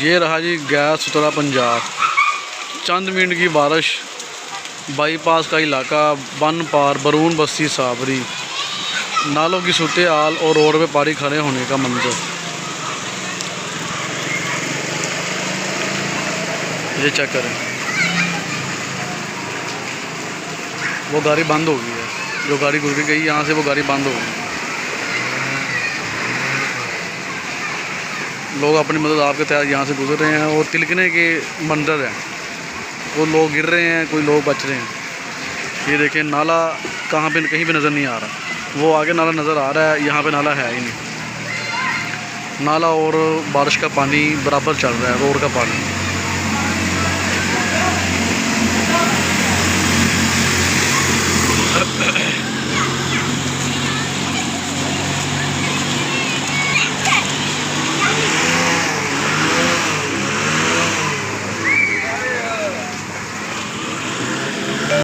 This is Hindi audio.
ये रहा जी गैस स्तथरा पंजाब। चंद मिनट की बारिश, बाईपास का इलाका, बन पार, बैरून, बस्ती, साबरी, नालों की सूरत हाल और रोड पे पानी खड़े होने का मंजर। ये चेक करें, वो गाड़ी बंद हो गई है, जो गाड़ी गुजर गई यहाँ से वो गाड़ी बंद हो गई। लोग अपनी मदद आपके तहत यहाँ से गुजर रहे हैं और तिलकने के मंजर हैं। वो लोग गिर रहे हैं, कोई लोग बच रहे हैं। ये देखें, नाला कहाँ पे कहीं पे नज़र नहीं आ रहा। वो आगे नाला नज़र आ रहा है, यहाँ पे नाला है ही नहीं। नाला और बारिश का पानी बराबर चल रहा है, रोड का पानी।